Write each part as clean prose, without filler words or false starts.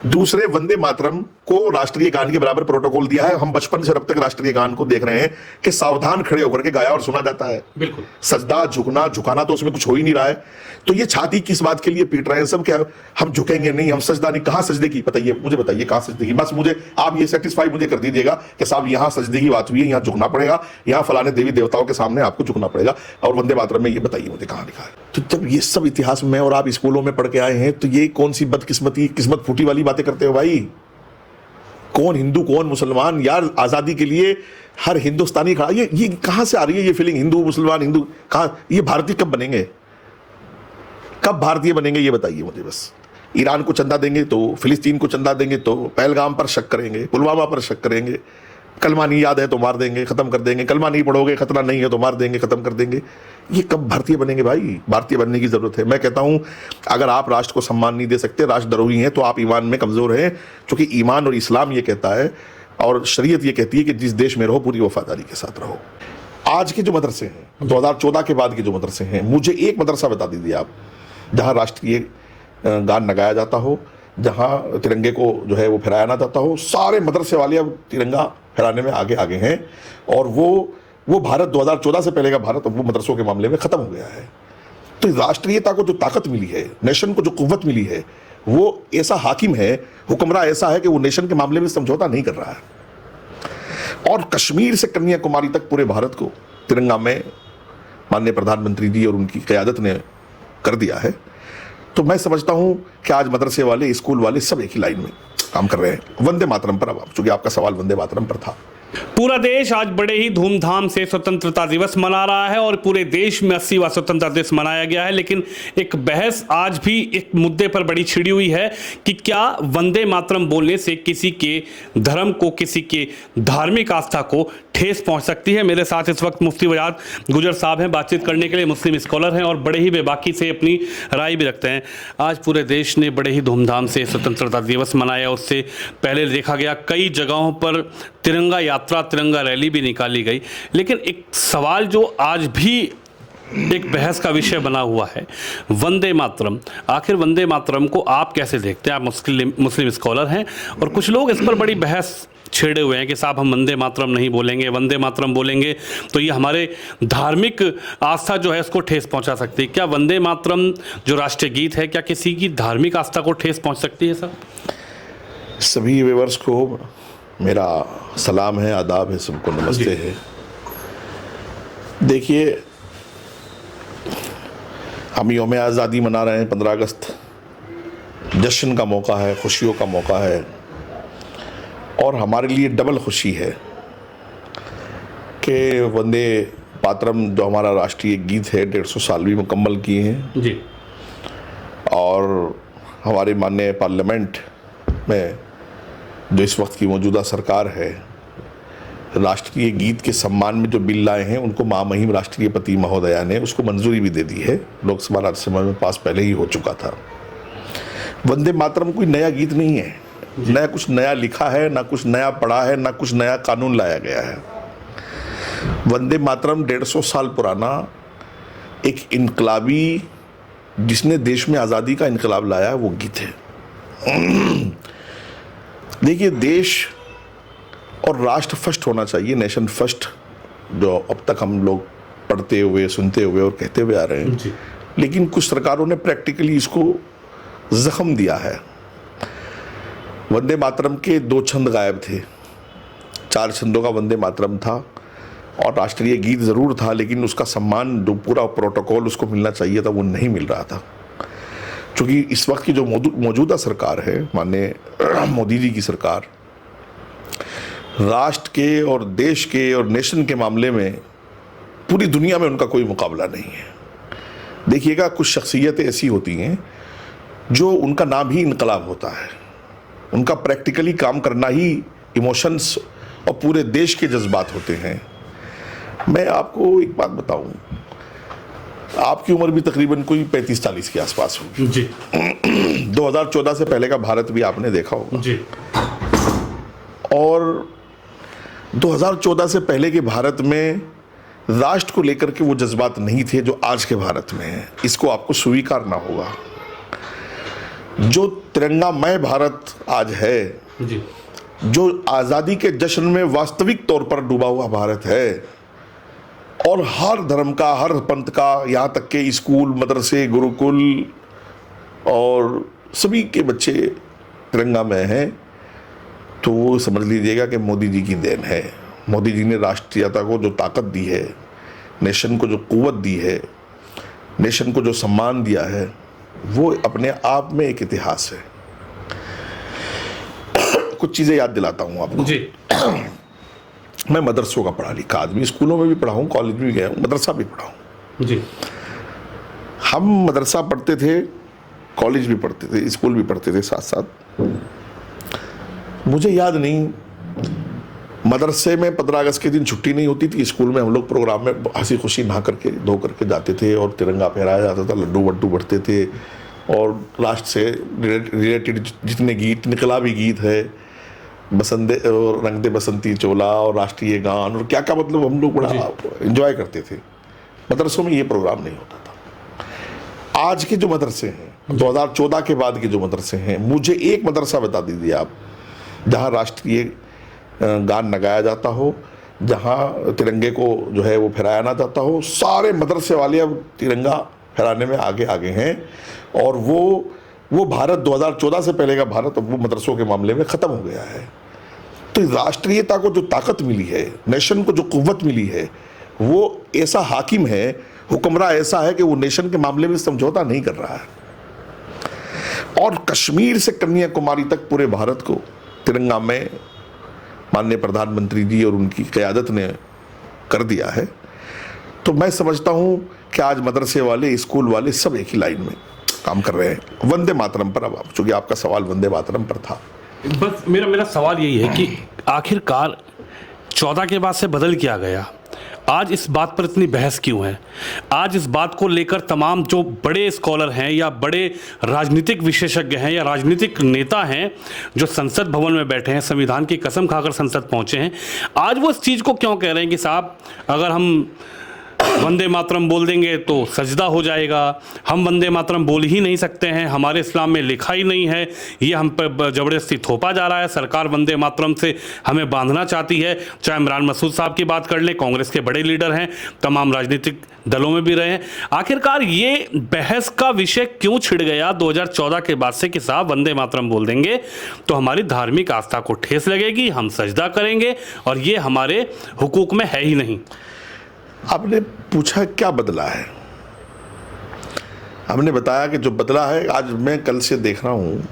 दूसरे वंदे मातरम को राष्ट्रीय गान के बराबर प्रोटोकॉल दिया है। हम बचपन से अब तक राष्ट्रीय गान को देख रहे हैं कि सावधान खड़े होकर के गाया और सुना जाता है। बिल्कुल सजदा झुकना झुकाना तो उसमें कुछ हो ही नहीं रहा है। तो ये छाती किस बात के लिए पीट रहे हैं सब? क्या हम झुकेंगे नहीं, हम सजदा नहीं? कहां सजदे की बताइए, मुझे बताइए कहां सजदे की? बस मुझे आप ये सेटिस्फाई मुझे कर दीजिएगा कि साहब यहां सजदे की बात हुई है, यहां झुकना पड़ेगा, यहां फलाने देवी देवताओं के सामने आपको झुकना पड़ेगा। और वंदे मातरम में ये बताइए मुझे कहां लिखा है? तो जब ये सब इतिहास में और आप स्कूलों में पढ़ के आए हैं तो ये कौन सी बदकिस्मती किस्मत फूटी वाली बातें करते हो भाई? कौन हिंदू कौन मुसलमान? यार आजादी के लिए हर हिंदुस्तानी खड़ा। ये कहां से आ रही है ये फीलिंग? हिंदू मुसलमान हिंदू कहां? ये भारतीय कब बनेंगे? कब भारतीय बनेंगे ये बताइए मुझे बस। ईरान को चंदा देंगे तो, फिलिस्तीन को चंदा देंगे तो पहलगाम पर शक करेंगे, पुलवामा पर शक करेंगे। कलमा नहीं याद है तो मार देंगे, खत्म कर देंगे। कलमा नहीं पढ़ोगे, खतरा नहीं है तो मार देंगे, खत्म कर देंगे। ये कब भारतीय बनेंगे भाई? भारतीय बनने की जरूरत है। मैं कहता हूं अगर आप राष्ट्र को सम्मान नहीं दे सकते, राष्ट्रद्रोही हैं, तो आप ईमान में कमजोर हैं। क्योंकि ईमान और इस्लाम ये कहता है और शरीयत ये कहती है कि जिस देश में रहो पूरी वफादारी के साथ रहो। आज के जो मदरसे हैं, 2014 के बाद के जो मदरसे हैं, मुझे एक मदरसा बता दीजिए आप जहां राष्ट्रीय गान लगाया जाता हो, जहां तिरंगे को जो है वो फहराया ना जाता हो। सारे मदरसे वाले अब तिरंगा फहराने में आगे आगे हैं। और वो भारत 2014 से पहले का भारत अब वो मदरसों के मामले में खत्म हो गया है। तो राष्ट्रीयता को जो ताकत मिली है, नेशन को जो कुव्वत मिली है, वो ऐसा हाकिम है, हुक्मरान ऐसा है कि वो नेशन के मामले में समझौता नहीं कर रहा है। और कश्मीर से कन्याकुमारी तक पूरे भारत को तिरंगा में माननीय प्रधानमंत्री जी और उनकी क़यादत ने कर दिया है। तो मैं समझता हूं कि आज मदरसे वाले, स्कूल वाले सब एक ही लाइन में काम कर रहे हैं वंदे मातरम पर। अब चूंकि आपका सवाल वंदे मातरम पर था, पूरा देश आज बड़े ही धूमधाम से स्वतंत्रता दिवस मना रहा है और पूरे देश में 80वां स्वतंत्रता दिवस मनाया गया है। लेकिन एक बहस आज भी एक मुद्दे पर बड़ी छिड़ी हुई है कि क्या वंदे मातरम बोलने से किसी के धर्म को, किसी के धार्मिक आस्था को ठेस पहुंच सकती है। मेरे साथ इस वक्त मुफ्ती वजाद गुजर साहब हैं, बातचीत करने के लिए मुस्लिम स्कॉलर हैं और बड़े ही बेबाकी से अपनी राय भी रखते हैं। आज पूरे देश ने बड़े ही धूमधाम से स्वतंत्रता दिवस मनाया। उससे पहले देखा गया कई जगहों पर तिरंगा यात्रा, तिरंगा रैली भी निकाली गई। लेकिन एक सवाल जो आज भी एक बहस का विषय बना हुआ है, वंदे मातरम। आखिर वंदे मातरम को आप कैसे देखते हैं? आप मुस्लिम स्कॉलर हैं और कुछ लोग इस पर बड़ी बहस छेड़े हुए हैं कि साहब हम वंदे मातरम नहीं बोलेंगे, वंदे मातरम बोलेंगे तो ये हमारे धार्मिक आस्था जो है उसको ठेस पहुंचा सकती है। क्या वंदे मातरम जो राष्ट्रीय गीत है, क्या किसी की धार्मिक आस्था को ठेस पहुंच सकती है? सर, सभी व्यूअर्स को मेरा सलाम है, आदाब है, सबको नमस्ते है। देखिए, हम यौम आज़ादी मना रहे हैं, 15 अगस्त जश्न का मौका है, खुशियों का मौका है। और हमारे लिए डबल खुशी है कि वंदे मातरम जो हमारा राष्ट्रीय गीत है 150 साल भी मुकम्मल किए हैं जी। और हमारे माननीय पार्लियामेंट में जो इस वक्त की मौजूदा सरकार है, राष्ट्रीय गीत के सम्मान में जो बिल लाए हैं उनको महामहिम राष्ट्रीयपति महोदया ने उसको मंजूरी भी दे दी है। लोकसभा राज्यसभा में पास पहले ही हो चुका था। वंदे मातरम कोई नया गीत नहीं है, नया कुछ नया लिखा है, ना कुछ नया पढ़ा है, ना कुछ नया कानून लाया गया है। वंदे मातरम 150 साल पुराना एक इनकलाबी, जिसने देश में आज़ादी का इनकलाब लाया, वो गीत है। देखिए, देश और राष्ट्र फर्स्ट होना चाहिए, नेशन फर्स्ट, जो अब तक हम लोग पढ़ते हुए, सुनते हुए और कहते हुए आ रहे हैं जी। लेकिन कुछ सरकारों ने प्रैक्टिकली इसको जख्म दिया है। वंदे मातरम के 2 छंद गायब थे, 4 छंदों का वंदे मातरम था और राष्ट्रीय गीत ज़रूर था, लेकिन उसका सम्मान, जो पूरा प्रोटोकॉल उसको मिलना चाहिए था, वो नहीं मिल रहा था। क्योंकि इस वक्त की जो मौजूदा सरकार है, माननीय मोदी जी की सरकार, राष्ट्र के और देश के और नेशन के मामले में पूरी दुनिया में उनका कोई मुकाबला नहीं है। देखिएगा, कुछ शख्सियतें ऐसी होती हैं जो उनका नाम ही इनकलाब होता है, उनका प्रैक्टिकली काम करना ही इमोशंस और पूरे देश के जज्बात होते हैं। मैं आपको एक बात बताऊं, आपकी उम्र भी तकरीबन कोई 35-40 के आसपास होगी जी। 2014 से पहले का भारत भी आपने देखा होगा जी। और 2014 से पहले के भारत में राष्ट्र को लेकर के वो जज्बात नहीं थे जो आज के भारत में हैं। इसको आपको स्वीकारना होगा। जो तिरंगामय भारत आज है, जी जो आज़ादी के जश्न में वास्तविक तौर पर डूबा हुआ भारत है, और हर धर्म का, हर पंथ का, यहाँ तक के स्कूल, मदरसे, गुरुकुल और सभी के बच्चे तिरंगा में हैं, तो वो समझ लीजिएगा कि मोदी जी की देन है। मोदी जी ने राष्ट्रीयता को जो ताकत दी है, नेशन को जो कुव्वत दी है, नेशन को जो सम्मान दिया है, वो अपने आप में एक इतिहास है। कुछ चीज़ें याद दिलाता हूँ आपको जी। मैं मदरसों का पढ़ा लिखा आदमी, स्कूलों में भी पढ़ा हूँ, कॉलेज में भी गया हूँ, मदरसा भी पढ़ा हूँ। जी हम मदरसा पढ़ते थे, कॉलेज भी पढ़ते थे, स्कूल भी पढ़ते थे साथ साथ। मुझे याद नहीं, मदरसे में 15 अगस्त के दिन छुट्टी नहीं होती थी, स्कूल में हम लोग प्रोग्राम में हंसी खुशी नहा करके, धो करके जाते थे और तिरंगा फहराया जाता था, लड्डू वड्डू बढ़ते थे, और राष्ट्र से रिलेटेड जितने गीत, इनकलाबी गीत है, बसंते और रंग दे बसंती चोला और राष्ट्रीय गान और क्या क्या, मतलब हम लोग बड़ा एंजॉय करते थे। मदरसों में ये प्रोग्राम नहीं होता था। आज के जो मदरसे हैं, 2014 के बाद के जो मदरसे हैं, मुझे एक मदरसा बता दीजिए आप जहाँ राष्ट्रीय गान लगाया जाता हो, जहाँ तिरंगे को जो है वो फहराया ना जाता हो। सारे मदरसे वाले अब तिरंगा फहराने में आगे आगे हैं, और वो भारत 2014 से पहले का भारत अब वो मदरसों के मामले में ख़त्म हो गया है। तो राष्ट्रीयता को जो ताकत मिली है, नेशन को जो कुव्वत मिली है, वो ऐसा हाकिम है, हुक्मरान ऐसा है कि वो नेशन के मामले में समझौता नहीं कर रहा है। और कश्मीर से कन्याकुमारी तक पूरे भारत को तिरंगा में माननीय प्रधानमंत्री जी और उनकी क़यादत ने कर दिया है। तो मैं समझता हूँ कि आज मदरसे वाले, स्कूल वाले सब एक ही लाइन में काम कर रहे हैं। वंदे मातरम पर, अब चूंकि आपका सवाल वंदे मातरम पर था, बस मेरा सवाल यही है कि आखिरकार 14 के बाद से बदल क्या गया? आज इस बात पर इतनी बहस क्यों है? आज इस बात को लेकर तमाम जो बड़े स्कॉलर हैं या बड़े राजनीतिक विशेषज्ञ हैं या राजनीतिक नेता हैं जो संसद भवन में बैठे हैं, संविधान की कसम खाकर संसद पहुंचे हैं, आज वो इस चीज़ को क्यों कह रहे हैं कि साहब अगर हम वंदे मातरम बोल देंगे तो सजदा हो जाएगा, हम वंदे मातरम बोल ही नहीं सकते हैं, हमारे इस्लाम में लिखा ही नहीं है, ये हम पर ज़बरदस्ती थोपा जा रहा है, सरकार वंदे मातरम से हमें बांधना चाहती है। चाहे इमरान मसूद साहब की बात कर लें, कांग्रेस के बड़े लीडर हैं, तमाम राजनीतिक दलों में भी रहे हैं। आखिरकार ये बहस का विषय क्यों छिड़ गया 2014 के बाद से कि साहब वंदे मातरम बोल देंगे तो हमारी धार्मिक आस्था को ठेस लगेगी, हम सजदा करेंगे और ये हमारे हुकूक में है ही नहीं। आपने पूछा क्या बदला है, हमने बताया कि जो बदला है, आज मैं कल से देख रहा हूँ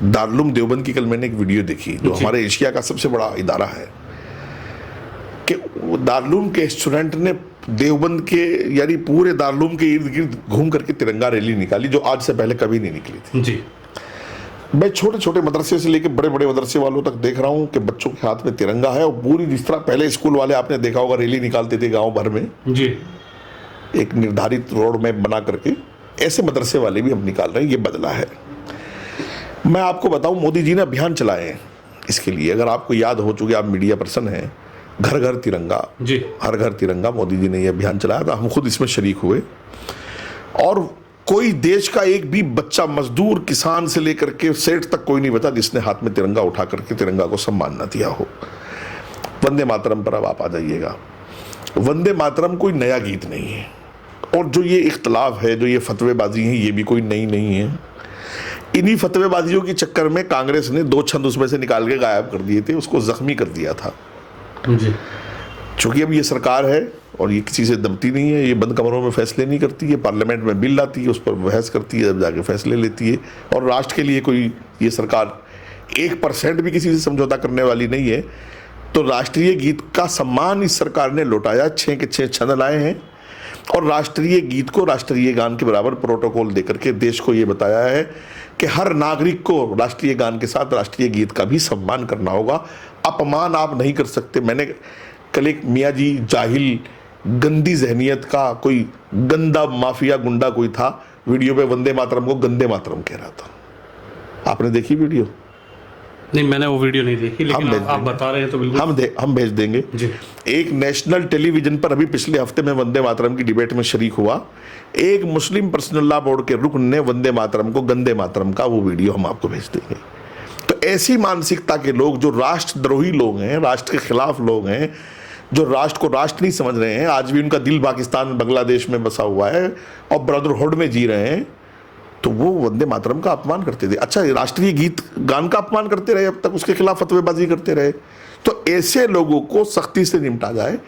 दारुल देवबंद की, कल मैंने एक वीडियो देखी जो हमारे एशिया का सबसे बड़ा इदारा है, कि दारुल के स्टूडेंट ने देवबंद के यानी पूरे दारुल के इर्द गिर्द घूम करके तिरंगा रैली निकाली, जो आज से पहले कभी नहीं निकली थी। जी, मैं छोटे छोटे मदरसे से लेकर बड़े बड़े मदरसे वालों तक देख रहा हूँ कि बच्चों के हाथ में तिरंगा है, और पूरी जिस तरह पहले स्कूल वाले आपने देखा होगा रैली निकालते थे गांव भर में, जी, एक निर्धारित रोड मैप बना करके, ऐसे मदरसे वाले भी हम निकाल रहे हैं। ये बदला है। मैं आपको बताऊं, मोदी जी ने अभियान चलाए हैं इसके लिए। अगर आपको याद हो, चुके आप मीडिया पर्सन हैं, घर घर तिरंगा, जी, हर घर तिरंगा, मोदी जी ने ये अभियान चलाया था, हम खुद इसमें शरीक हुए। और कोई देश का एक भी बच्चा, मजदूर, किसान से लेकर के सेठ तक कोई नहीं बचा जिसने हाथ में तिरंगा उठा करके तिरंगा को सम्मान न दिया हो। वंदे मातरम पर अब आप आ जाइएगा। वंदे मातरम कोई नया गीत नहीं है, और जो ये इख्तलाफ है, जो ये फतवेबाजी है, ये भी कोई नई नहीं है। इन्हीं फतवेबाजियों के चक्कर में कांग्रेस ने 2 छंद उसमें से निकाल के गायब कर दिए थे, उसको जख्मी कर दिया था। जी, चूंकि अब ये सरकार है और ये किसी से दबती नहीं है, ये बंद कमरों में फैसले नहीं करती है, पार्लियामेंट में बिल लाती है, उस पर बहस करती है, जब जाके फैसले लेती है। और राष्ट्र के लिए कोई ये सरकार 1% भी किसी से समझौता करने वाली नहीं है। तो राष्ट्रीय गीत का सम्मान इस सरकार ने लौटाया, 6 के 6 छंद लाए हैं, और राष्ट्रीय गीत को राष्ट्रीय गान के बराबर प्रोटोकॉल देकर के देश को ये बताया है कि हर नागरिक को राष्ट्रीय गान के साथ राष्ट्रीय गीत का भी सम्मान करना होगा। अपमान आप नहीं कर सकते। मैंने कल एक मियाँ जी जाहिल, गंदी जहनियत का कोई गंदा माफिया गुंडा कोई था, वीडियो पे वंदे मातरम को गंदे मातरम कह रहा था। आपने देखी वीडियो? नहीं, मैंने वो वीडियो नहीं देखी, लेकिन भेज आप बता रहे हैं तो बिल्कुल हम भेज देंगे जी। एक नेशनल टेलीविजन पर अभी पिछले हफ्ते में वंदे मातरम की डिबेट में शरीक हुआ, एक मुस्लिम पर्सनल लॉ बोर्ड के रुकन ने वंदे मातरम को गंदे मातरम का वो वीडियो हम आपको भेज देंगे। तो ऐसी मानसिकता के लोग जो राष्ट्रद्रोही लोग हैं, राष्ट्र के खिलाफ लोग हैं, जो राष्ट्र को राष्ट्र नहीं समझ रहे हैं, आज भी उनका दिल पाकिस्तान बांग्लादेश में बसा हुआ है और ब्रदरहुड में जी रहे हैं, तो वो वंदे मातरम का अपमान करते थे। अच्छा, राष्ट्रीय गीत गान का अपमान करते रहे, अब तक उसके खिलाफ फतवेबाजी करते रहे। तो ऐसे लोगों को सख्ती से निपटा जाए,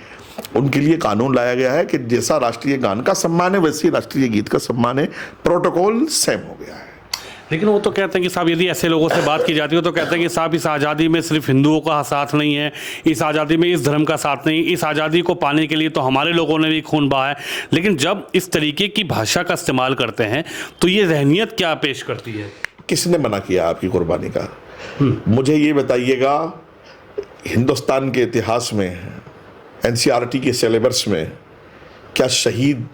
उनके लिए कानून लाया गया है कि जैसा राष्ट्रीय गान का सम्मान है वैसे ही राष्ट्रीय गीत का सम्मान है, प्रोटोकॉल सेम हो गया है। लेकिन वो तो कहते हैं कि साहब यदि ऐसे लोगों से बात की जाती है तो कहते हैं कि साहब इस आज़ादी में सिर्फ हिंदुओं का साथ नहीं है, इस आज़ादी में इस धर्म का साथ नहीं, इस आज़ादी को पाने के लिए तो हमारे लोगों ने भी खून बहा है। लेकिन जब इस तरीके की भाषा का इस्तेमाल करते हैं तो ये जहनियत क्या पेश करती है? किसने मना किया आपकी कुर्बानी का? मुझे ये बताइएगा, हिंदुस्तान के इतिहास में एनसीईआरटी के सिलेबस में क्या शहीद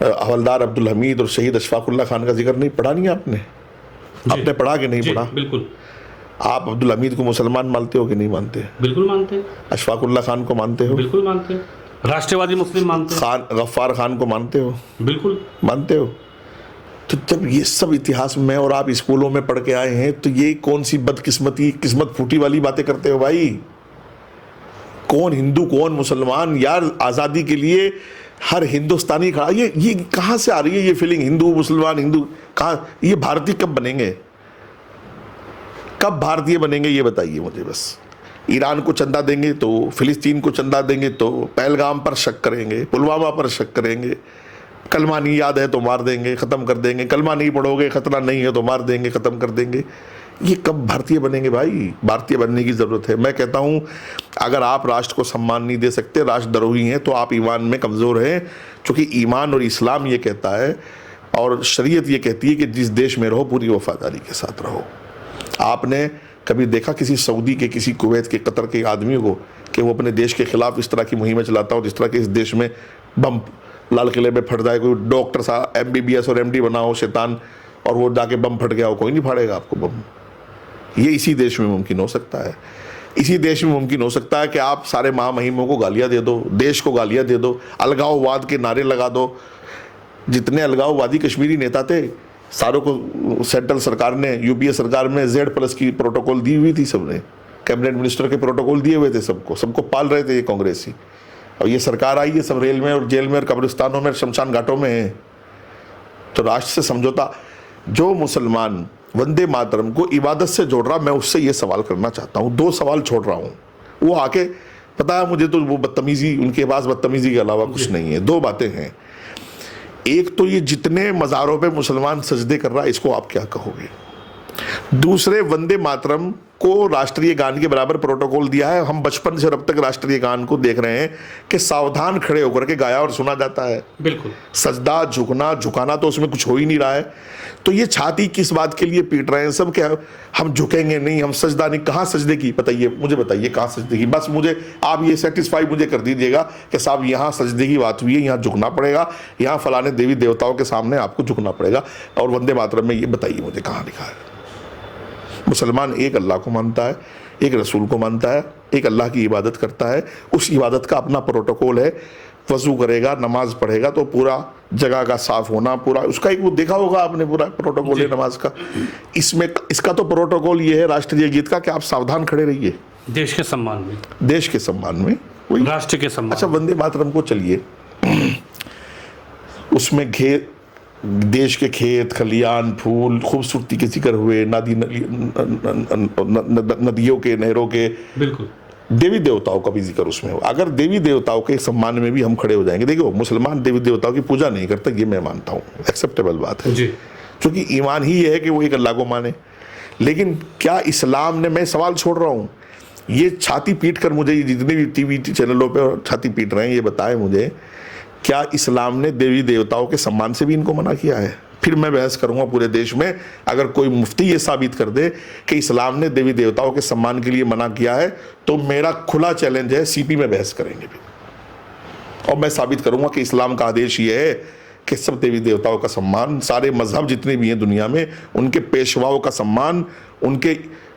हवलदार अब्दुल हमीद और शहीद अशफाकुल्ला खान का जिक्र नहीं पढ़ा? नहीं आपने पढ़ा कि नहीं पढ़ा? बिल्कुल। आप अब्दुल हमीद को मुसलमान मानते हो कि नहीं मानते? बिल्कुल मानते हैं। अशफाकुल्ला खान को मानते हो? बिल्कुल मानते हैं। राष्ट्रवादी मुस्लिम मानते हैं। गफ्फार खान को मानते हो? बिल्कुल मानते हो। तो जब ये सब इतिहास में और आप स्कूलों में पढ़ के आए हैं, तो ये कौन सी बदकिस्मती, किस्मत फूटी वाली बातें करते हो भाई? कौन हिंदू कौन मुसलमान? यार, आज़ादी के लिए हर हिंदुस्तानी खड़ा। ये कहाँ से आ रही है ये फीलिंग, हिंदू मुसलमान हिंदू? कहाँ? ये भारतीय कब बनेंगे? कब भारतीय बनेंगे ये बताइए मुझे बस। ईरान को चंदा देंगे तो, फिलिस्तीन को चंदा देंगे तो, पहलगाम पर शक करेंगे, पुलवामा पर शक करेंगे, कलमा नहीं याद है तो मार देंगे, ख़त्म कर देंगे, कलमा नहीं पढ़ोगे, खतरा नहीं है तो मार देंगे, ख़त्म कर देंगे। ये कब भारतीय बनेंगे भाई? भारतीय बनने की ज़रूरत है। मैं कहता हूँ, अगर आप राष्ट्र को सम्मान नहीं दे सकते, राष्ट्रद्रोही हैं, तो आप ईमान में कमज़ोर हैं। क्योंकि ईमान और इस्लाम ये कहता है और शरीयत ये कहती है कि जिस देश में रहो पूरी वफादारी के साथ रहो। आपने कभी देखा किसी सऊदी के, किसी कुवैत के, कतर के आदमियों को कि वो अपने देश के खिलाफ इस तरह की मुहिमें चलाता हो जिस तरह के इस देश में बम लाल किले में फट जाए, कोई डॉक्टर सा MBBS और MD बना हो शैतान, और वो जाके बम फट गया हो? कोई नहीं फाड़ेगा आपको बम। ये इसी देश में मुमकिन हो सकता है। इसी देश में मुमकिन हो सकता है कि आप सारे महामहिमों को गालियां दे दो, देश को गालियां दे दो, अलगाववाद के नारे लगा दो। जितने अलगाववादी कश्मीरी नेता थे सारों को सेंट्रल सरकार ने, UPA सरकार में Z+ की प्रोटोकॉल दी हुई थी, सबने कैबिनेट मिनिस्टर के प्रोटोकॉल दिए हुए थे, सबको पाल रहे थे ये कांग्रेसी। और ये सरकार आई है, सब रेल में और जेल में और कब्रिस्तानों में, शमशान घाटों में है। तो राष्ट्र से समझौता। जो मुसलमान वंदे मातरम को इबादत से जोड़ रहा, मैं उससे ये सवाल करना चाहता हूँ, 2 सवाल छोड़ रहा हूँ। वो आके पता है मुझे, तो वो बदतमीजी, उनके पास बदतमीजी के अलावा कुछ नहीं है। 2 बातें हैं। एक तो ये जितने मज़ारों पे मुसलमान सजदे कर रहा है, इसको आप क्या कहोगे? दूसरे, वंदे मातरम को राष्ट्रीय गान के बराबर प्रोटोकॉल दिया है। हम बचपन से अब तक राष्ट्रीय गान को देख रहे हैं कि सावधान खड़े होकर के गाया और सुना जाता है। बिल्कुल। सजदा, झुकाना तो उसमें कुछ हो ही नहीं रहा है। तो ये छाती किस बात के लिए पीट रहे हैं सब? क्या हम झुकेंगे नहीं, हम सजदा नहीं? कहाँ सजदे की बताइए, मुझे बताइए कहाँ सजदे की? बस मुझे आप ये सेटिस्फाई मुझे कर दीजिएगा कि साहब यहाँ सजदे की बात हुई है, यहाँ झुकना पड़ेगा, यहाँ फलाने देवी देवताओं के सामने आपको झुकना पड़ेगा। और वंदे मातरम में ये बताइए मुझे कहाँ लिखा है? मुसलमान एक अल्लाह को मानता है, एक रसूल को मानता है, एक अल्लाह की इबादत करता है। उस इबादत का अपना प्रोटोकॉल है। वजू करेगा, नमाज पढ़ेगा तो पूरा जगह का साफ होना, पूरा उसका एक वो देखा होगा आपने, पूरा प्रोटोकॉल है नमाज का। इसमें इसका तो प्रोटोकॉल ये है राष्ट्रीय गीत का कि आप सावधान खड़े रहिए देश के सम्मान में, देश के सम्मान में, वही राष्ट्र के सम्मान। अच्छा, वंदे मातरम को चलिए, उसमें देश के खेत खलियान, फूल, खूबसूरती के जिक्र हुए, नदियों के, नहरों के, बिल्कुल, देवी देवताओं का भी जिक्र उसमें हो। अगर देवी देवताओं के सम्मान में भी हम खड़े हो जाएंगे, देखो मुसलमान देवी देवताओं की पूजा नहीं करता, ये मैं मानता हूँ, एक्सेप्टेबल बात है जी, क्योंकि ईमान ही ये है कि वो एक अल्लाह को माने। लेकिन क्या इस्लाम ने, मैं सवाल छोड़ रहा हूँ, ये छाती पीट कर मुझे, जितने भी टीवी चैनलों पर छाती पीट रहे हैं, ये बताएं मुझे, क्या इस्लाम ने देवी देवताओं के सम्मान से भी इनको मना किया है? फिर मैं बहस करूंगा पूरे देश में। अगर कोई मुफ्ती ये साबित कर दे कि इस्लाम ने देवी देवताओं के सम्मान के लिए मना किया है, तो मेरा खुला चैलेंज है, CP में बहस करेंगे भी, और मैं साबित करूंगा कि इस्लाम का आदेश ये है कि सब देवी देवताओं का सम्मान, सारे मजहब जितने भी हैं दुनिया में, उनके पेशवाओं का सम्मान, उनके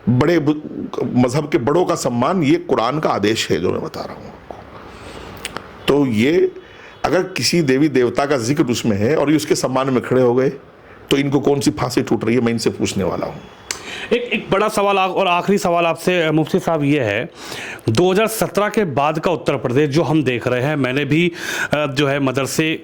बड़े मजहब के बड़ों का सम्मान, ये कुरान का आदेश है जो मैं बता रहा हूं आपको। तो ये अगर किसी देवी देवता का जिक्र उसमें है और ये उसके सम्मान में खड़े हो गए, तो इनको कौन सी फांसी टूट रही है, मैं इनसे पूछने वाला हूं। एक बड़ा सवाल और आखिरी सवाल आपसे मुफ्ती साहब ये है, 2017 के बाद का उत्तर प्रदेश जो हम देख रहे हैं, मैंने भी जो है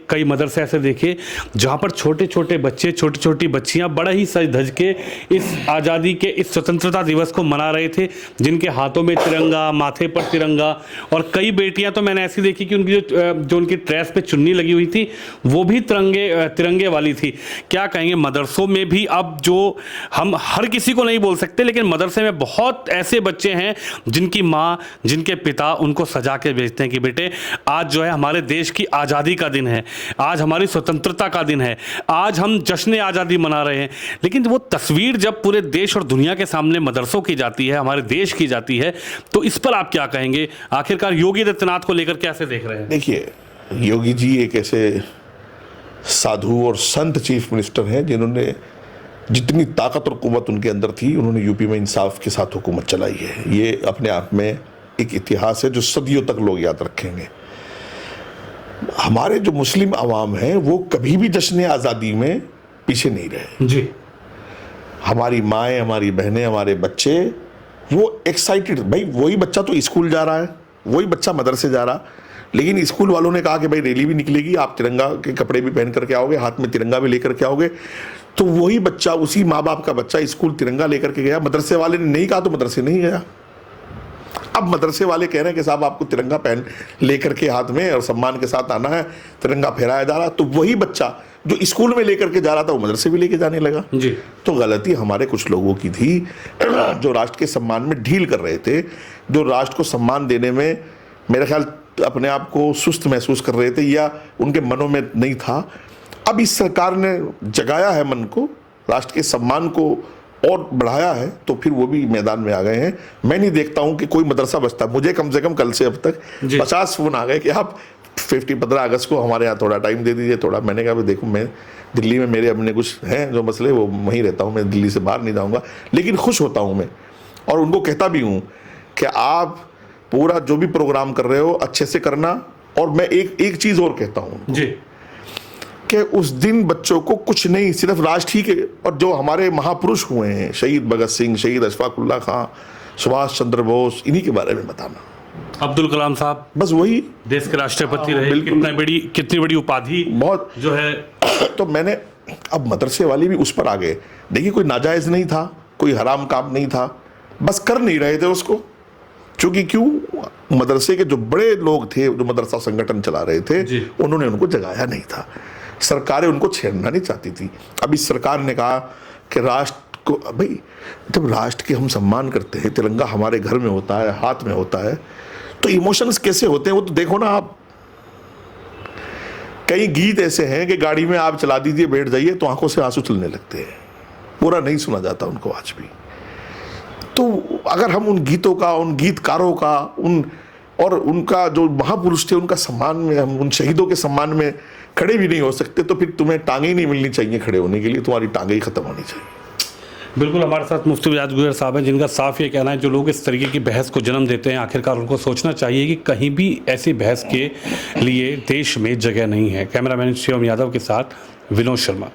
कई मदरसे ऐसे देखे जहाँ पर छोटे छोटे बच्चे, छोटी छोटी बच्चियाँ बड़ा ही सज धज के इस आज़ादी के, इस स्वतंत्रता दिवस को मना रहे थे, जिनके हाथों में तिरंगा, माथे पर तिरंगा, और कई बेटियाँ तो मैंने ऐसी देखी कि उनकी जो उनकी ड्रेस पे चुन्नी लगी हुई थी वो भी तिरंगे वाली थी। क्या कहेंगे, मदरसों में भी अब जो हम हर किसी को नहीं बोल सकते, लेकिन मदरसे में बहुत ऐसे बच्चे हैं जिनकी माँ, जिनके पिता उनको सजा के भेजते हैं कि बेटे आज जो है हमारे देश की आज़ादी का दिन है, आज हमारी स्वतंत्रता का दिन है, आज हम जश्न आज़ादी मना रहे हैं। लेकिन वो तस्वीर जब पूरे देश और दुनिया के सामने मदरसों की जाती है, हमारे देश की जाती है, तो इस पर आप क्या कहेंगे? आखिरकार योगी आदित्यनाथ को लेकर कैसे देख रहे हैं? देखिए, योगी जी एक ऐसे साधु और संत चीफ मिनिस्टर हैं जिन्होंने जितनी ताकत और कुव्वत उनके अंदर थी, उन्होंने यूपी में इंसाफ के साथ हुकूमत चलाई है। ये अपने आप में एक इतिहास है जो सदियों तक लोग याद रखेंगे। हमारे जो मुस्लिम आवाम हैं वो कभी भी जश्न आज़ादी में पीछे नहीं रहे जी। हमारी माएँ, हमारी बहनें, हमारे बच्चे वो एक्साइटेड, भाई वही बच्चा तो स्कूल जा रहा है, वही बच्चा मदरसे जा रहा, लेकिन स्कूल वालों ने कहा कि भाई रैली भी निकलेगी, आप तिरंगा के कपड़े भी पहन करके आओगे, हाथ में तिरंगा भी लेकर के आओगे। तो वही बच्चा, उसी माँ बाप का बच्चा स्कूल तिरंगा लेकर के गया। मदरसे वाले ने नहीं कहा तो मदरसे नहीं गया। अब मदरसे वाले कह रहे हैं कि साहब आपको तिरंगा पहन लेकर के हाथ में और सम्मान के साथ आना है, तिरंगा फहराया जा रहा। तो वही बच्चा जो स्कूल में लेकर के जा रहा था वो मदरसे भी लेके जाने लगा जी। तो गलती हमारे कुछ लोगों की थी जो राष्ट्र के सम्मान में ढील कर रहे थे, जो राष्ट्र को सम्मान देने में मेरा ख्याल अपने आप को सुस्त महसूस कर रहे थे या उनके मनों में नहीं था। अब इस सरकार ने जगाया है मन को, राष्ट्र के सम्मान को और बढ़ाया है, तो फिर वो भी मैदान में आ गए हैं। मैं नहीं देखता हूं कि कोई मदरसा बचता। मुझे कम से कम कल से अब तक 50 फोन आ गए कि आप 15 अगस्त को हमारे यहाँ थोड़ा टाइम दे दीजिए थोड़ा। मैंने कहा देखो, मैं दिल्ली में मेरे अपने कुछ हैं जो मसले, वो वहीं रहता हूँ, मैं दिल्ली से बाहर नहीं जाऊँगा, लेकिन खुश होता हूँ मैं और उनको कहता भी हूँ कि आप पूरा जो भी प्रोग्राम कर रहे हो अच्छे से करना। और मैं एक चीज़ और कहता हूँ जी, कि उस दिन बच्चों को कुछ नहीं, सिर्फ राष्ट्र ही के और जो हमारे महापुरुष हुए हैं, शहीद भगत सिंह, शहीद अशफाक उल्लाह खां, सुभाष चंद्र बोस, इन्हीं के बारे में बताना। अब्दुल कलाम साहब, बस वही देश के राष्ट्रपति रहे, कितनी बड़ी उपाधि बहुत जो है। तो मैंने अब मदरसे वाले भी उस पर आ गए। देखिए, कोई नाजायज नहीं था, कोई हराम काम नहीं था, बस कर नहीं रहे थे उसको। क्योंकि क्यों, मदरसे के जो बड़े लोग थे, जो मदरसा संगठन चला रहे थे, उन्होंने उनको जगाया नहीं था। सरकारें उनको छेड़ना नहीं चाहती थी। अब इस सरकार ने कहा कि राष्ट्र को, भाई जब राष्ट्र के हम सम्मान करते हैं, तिरंगा हमारे घर में होता है, हाथ में होता है, तो इमोशंस कैसे होते हैं वो तो देखो ना आप। कई गीत ऐसे हैं कि गाड़ी में आप चला दीजिए, बैठ जाइए तो आंखों से आंसू चलने लगते हैं, पूरा नहीं सुना जाता उनको आज भी। तो अगर हम उन गीतों का, उन गीतकारों का, और उनका जो महापुरुष थे उनका सम्मान में, हम उन शहीदों के सम्मान में खड़े भी नहीं हो सकते, तो फिर तुम्हें टांगे ही नहीं मिलनी चाहिए खड़े होने के लिए, तुम्हारी टांगे ही खत्म होनी चाहिए। बिल्कुल, हमारे साथ मुफ्ती रियाज गुजर साहब हैं, जिनका साफ ये कहना है जो लोग इस तरीके की बहस को जन्म देते हैं, आखिरकार उनको सोचना चाहिए कि कहीं भी ऐसी बहस के लिए देश में जगह नहीं है। कैमरामैन शिवम यादव के साथ विनोद शर्मा।